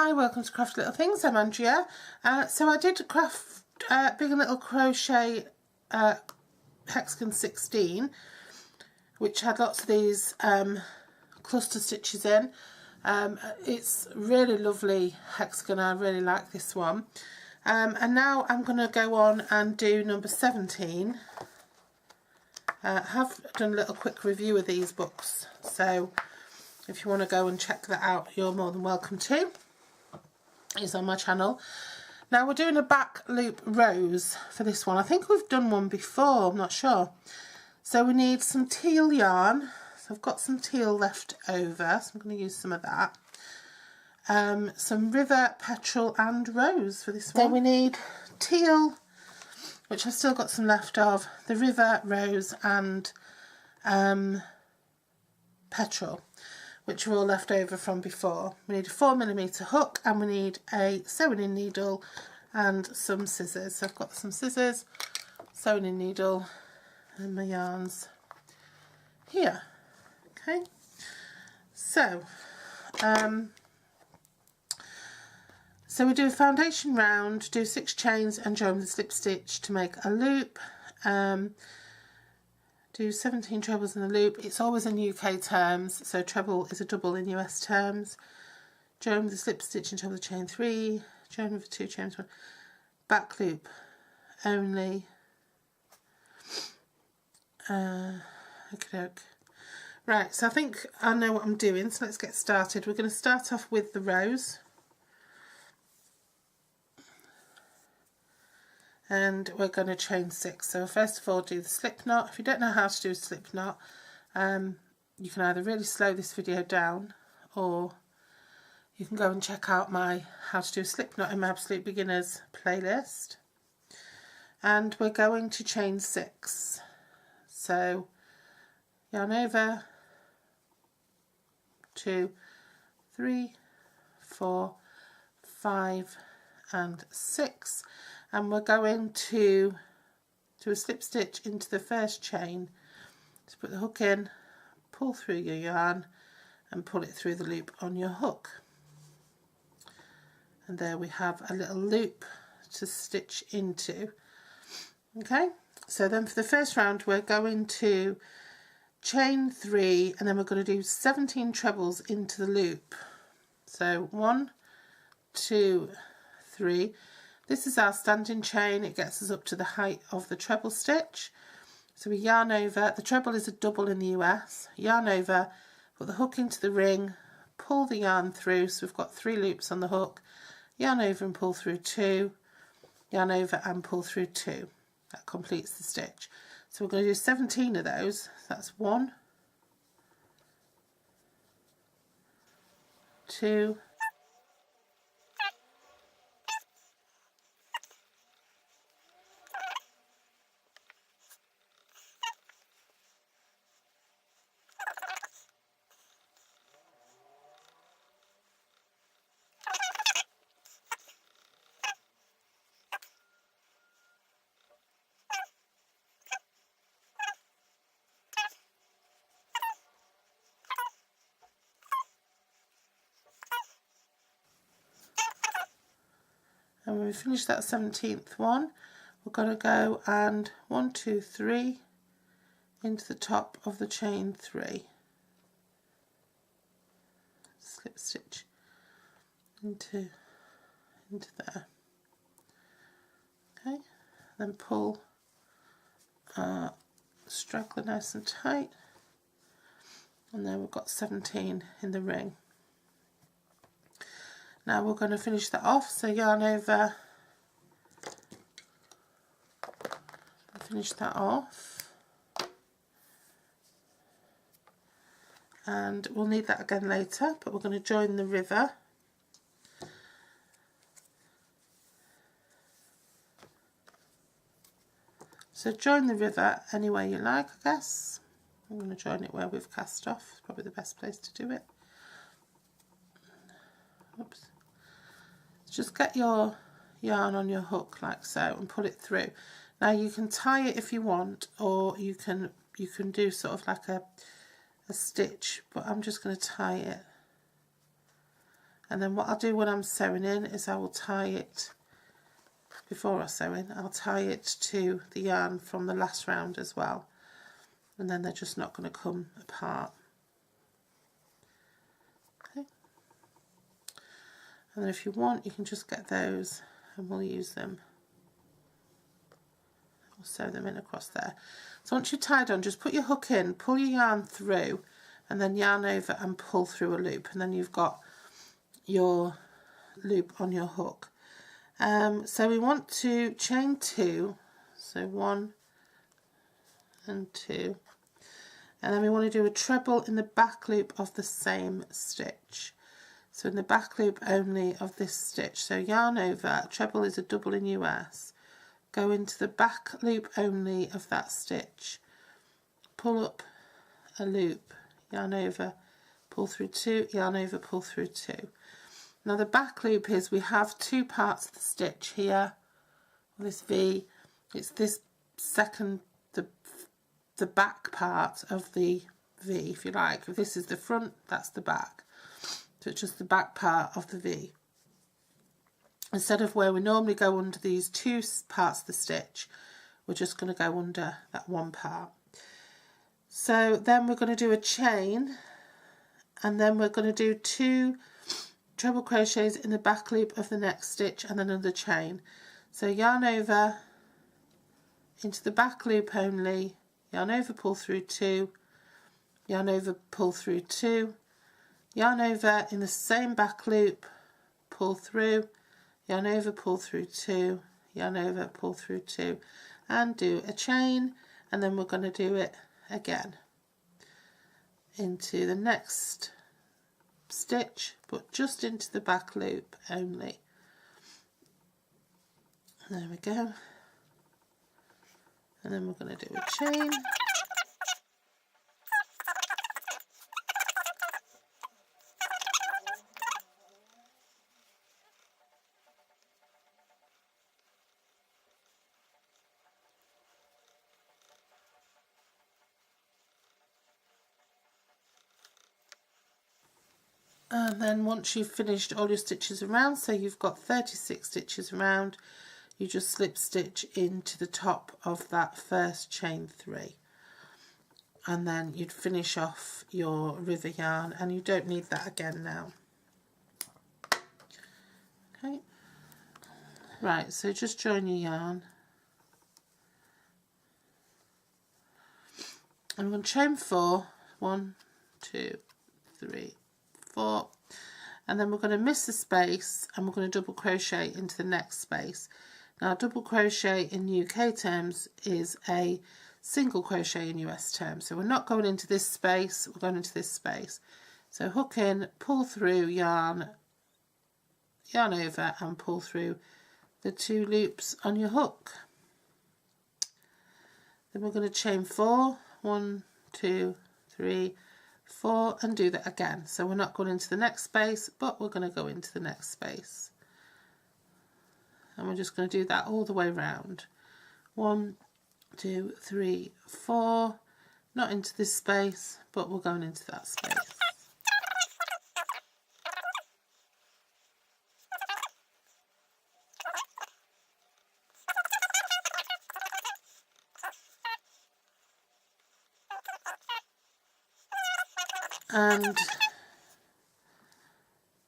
Hi, welcome to Craft Little Things. I'm Andrea. So I did craft Big and Little Crochet Hexagon 16, which had lots of these cluster stitches in. It's really lovely hexagon. I really like this one. And now I'm going to go on and do number 17. I have done a little quick review of these books, so if you want to go and check that out, you're more than welcome to. It's on my channel. Now we're doing a back loop rose for this one. I think we've done one before, I'm not sure. So we need some teal yarn. So I've got some teal left over, so I'm going to use some of that. Some river, petrel and rose for this one. So we need teal, which I've still got some left of, the river, rose and petrel, which are all left over from before. We need a 4mm hook and we need a sewing needle and some scissors. So I've got some scissors, sewing needle and my yarns here. Okay, so we do a foundation round, do 6 chains and join with a slip stitch to make a loop. Do 17 trebles in a loop. It's always in UK terms, so treble is a double in US terms. Join with a slip stitch into the chain 3, join with 2 chains 1, back loop only. Okay. Right, so I think I know what I'm doing, so let's get started. We're going to start off with the rose. And we're going to chain 6. So first of all, do the slip knot. If you don't know how to do a slip knot, you can either really slow this video down, or you can go and check out my how to do a slip knot in my Absolute Beginners playlist. And we're going to chain 6. So yarn over, 2, 3, 4, 5 and 6, and we're going to do a slip stitch into the first chain. So put the hook in, pull through your yarn and pull it through the loop on your hook, and there we have a little loop to stitch into. Okay, so then for the first round we're going to chain 3 and then we're going to do 17 trebles into the loop. So 1, 2, 3. This is our standing chain. It gets us up to the height of the treble stitch. So we yarn over, the treble is a double in the US, yarn over, put the hook into the ring, pull the yarn through, so we've got 3 loops on the hook, yarn over and pull through 2, yarn over and pull through 2. That completes the stitch. So we're going to do 17 of those. So that's 1, 2, and when we finish that 17th one, we're going to go and 1, 2, 3 into the top of the chain 3, slip stitch into there. Okay, then pull straggler nice and tight, and then we've got 17 in the ring. Now we're going to finish that off, so yarn over and finish that off, and we'll need that again later, but we're going to join the river. So join the river any way you like, I guess. I'm going to join it where we've cast off, it's probably the best place to do it. Oops. Just get your yarn on your hook like so and pull it through. Now you can tie it if you want, or you can do sort of like a stitch, but I'm just going to tie it And then what I'll do when I'm sewing in is I will tie it, before I sew in, I'll tie it to the yarn from the last round as well. And then they're just not going to come apart. Okay. And then if you want, you can just get those and we'll use them. We'll sew them in across there. So once you're tied on, just put your hook in, pull your yarn through, and then yarn over and pull through a loop. And then you've got your loop on your hook. So we want to chain 2, so 1 and 2, and then we want to do a treble in the back loop of the same stitch. So in the back loop only of this stitch, so yarn over, treble is a double in US, go into the back loop only of that stitch, pull up a loop, yarn over, pull through 2, yarn over, pull through 2. Now the back loop is, we have 2 parts of the stitch here, this V, it's this second, the back part of the V, if you like. If this is the front, that's the back. So it's just the back part of the V. Instead of where we normally go under these 2 parts of the stitch, we're just going to go under that 1 part. So then we're going to do a chain, and then we're going to do 2 treble crochets in the back loop of the next stitch and then another chain. So yarn over into the back loop only, yarn over, pull through 2, yarn over, pull through 2, yarn over in the same back loop, pull through, yarn over, pull through 2, yarn over, pull through 2, and do a chain, and then we're going to do it again into the next stitch, but just into the back loop only. There we go. And then we're going to do a chain. And then once you've finished all your stitches around, so you've got 36 stitches around, you just slip stitch into the top of that first chain 3, and then you'd finish off your river yarn, and you don't need that again now. Okay, right, so just join your yarn. I'm going to chain 4, 1, 2, 3, 4, and then we're going to miss a space and we're going to double crochet into the next space. Now double crochet in UK terms is a single crochet in US terms, so we're not going into this space, we're going into this space. So hook in, pull through, yarn over and pull through the 2 loops on your hook. Then we're going to chain 4, 1, 2, 3, 4, and do that again. So we're not going into the next space, but we're going to go into the next space. And we're just going to do that all the way around. 1, 2, 3, 4, not into this space, but we're going into that space. And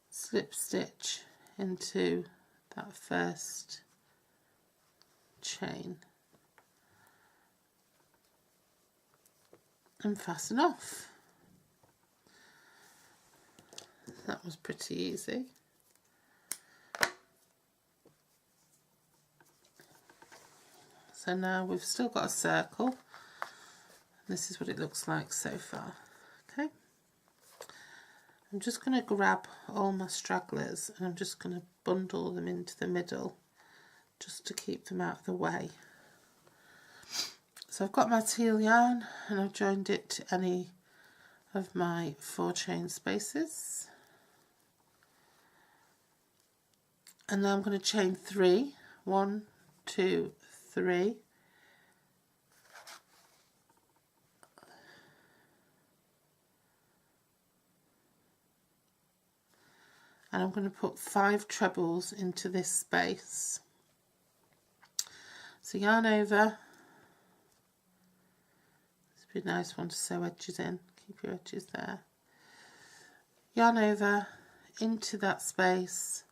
slip stitch into that first chain and fasten off. That was pretty easy. So now we've still got a circle. This is what it looks like so far. Okay. I'm just going to grab all my stragglers and I'm just going to bundle them into the middle just to keep them out of the way. So I've got my teal yarn and I've joined it to any of my 4 chain spaces. And now I'm going to chain 3, 1, 2, 3. and I'm going to put 5 trebles into this space. So yarn over. This would be a nice one to sew edges in. Keep your edges there. Yarn over into that space,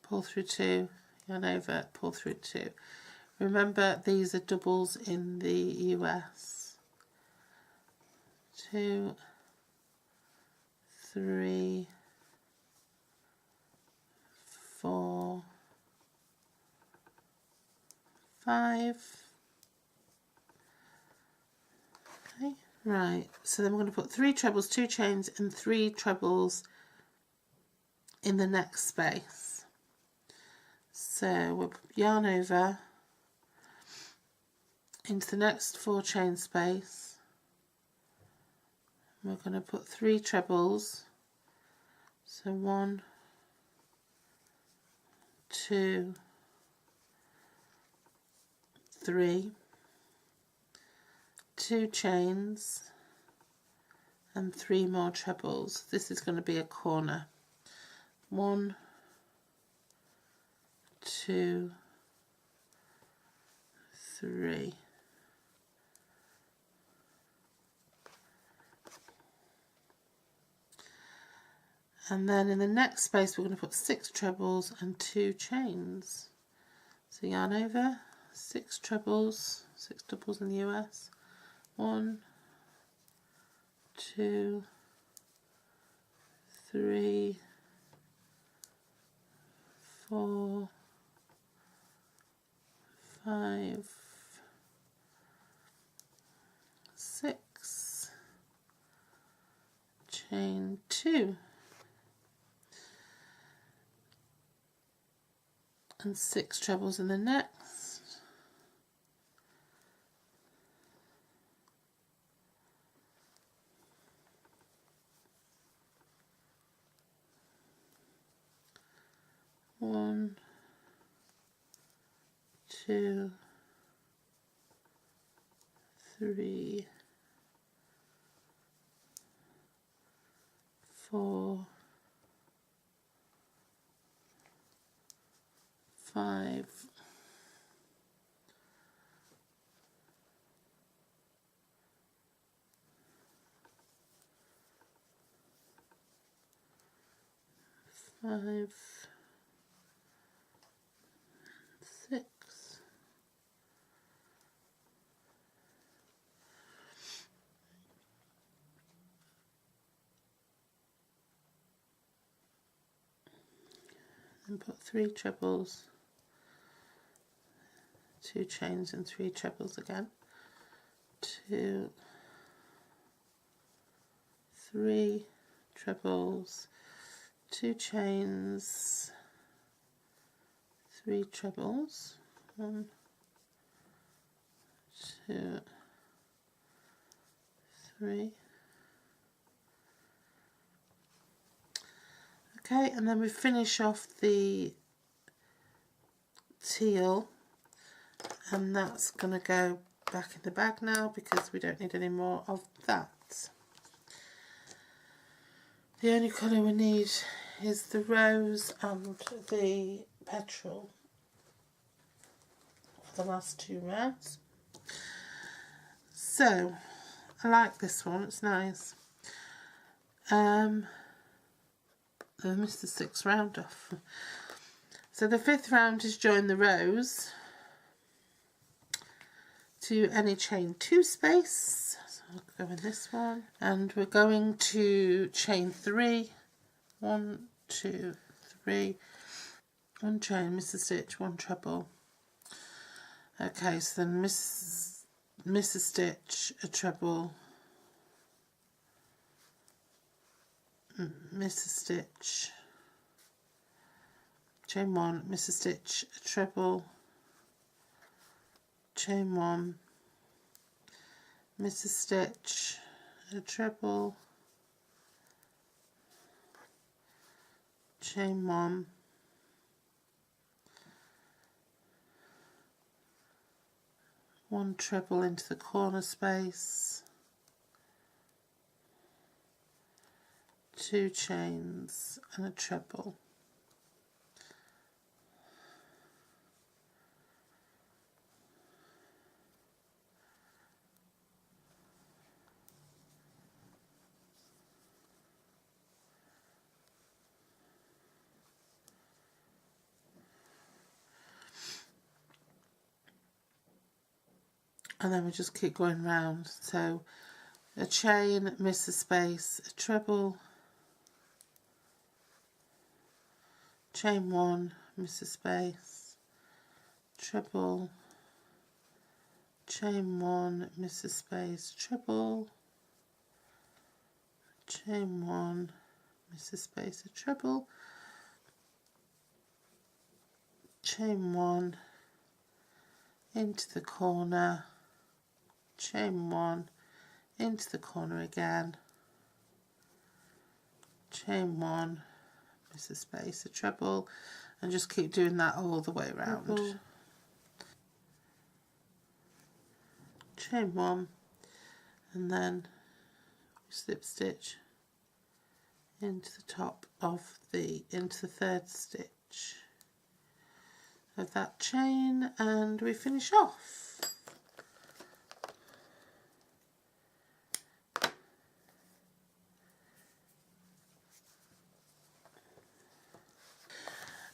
pull through 2, yarn over, pull through 2. Remember, these are doubles in the US. 2, 3, 4, 5. Okay, right, so then we're going to put 3 trebles, 2 chains and 3 trebles in the next space. So we'll yarn over into the next 4 chain space. We're going to put 3 trebles, so 1, 2, 3, 2 chains and 3 more trebles. This is going to be a corner. 1, 2, 3. And then in the next space we're going to put 6 trebles and 2 chains. So yarn over, 6 trebles, 6 doubles in the US. 1, 2, 3, 4, 5, 6, chain 2. And 6 trebles in the next. One, 2, 3, 4, 5, 5, 6, and put 3 trebles, 2 chains and 3 trebles again. 2, 3 trebles, 2 chains, 3 trebles. 1, 2, 3. Okay, and then we finish off the teal, and that's going to go back in the bag now because we don't need any more of that. The only colour we need is the rose and the petrol for the last 2 rounds. So I like this one, it's nice. I missed the 6th round off. So the 5th round is join the rose to any chain 2 space. So I'll go in this one, and we're going to chain 3. 1, 2, 3. 1 chain, miss a stitch, 1 treble. Okay, so then miss a stitch, a treble, miss a stitch, chain 1, miss a stitch, a treble, chain 1, miss a stitch, a treble, chain 1, one treble into the corner space, 2 chains and a treble. And then we just keep going round. So a chain, miss a space, a treble, chain 1, miss a space, treble, chain 1, miss a space, treble, chain 1, miss a space, a treble, chain 1, into the corner, chain 1, into the corner again, chain 1, miss a space, a treble, and just keep doing that all the way around. Treble, chain 1, and then slip stitch into the top of into the 3rd stitch of that chain, and we finish off.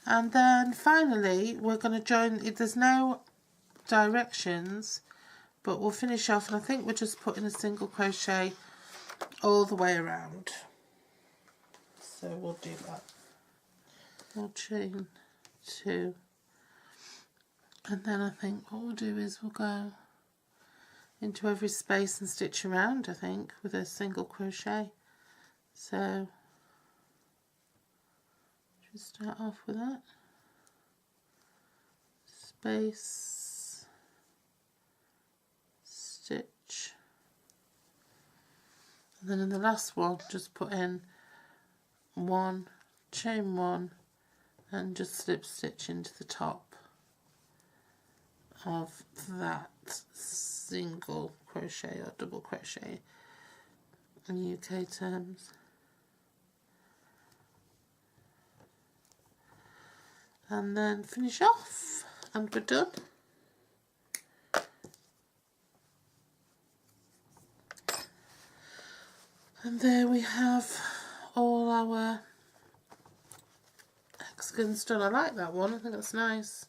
And then finally we're going to join, there's no directions, but we'll finish off, and I think we're just putting a single crochet all the way around. So we'll do that. We'll chain 2, and then I think what we'll do is we'll go into every space and stitch around, I think, with a single crochet. So just start off with that. Space, stitch, and then in the last one just put in 1, chain 1, and just slip stitch into the top of that single crochet or double crochet in UK terms. And then finish off, and we're done. And there we have all our hexagons done. I like that one, I think that's nice.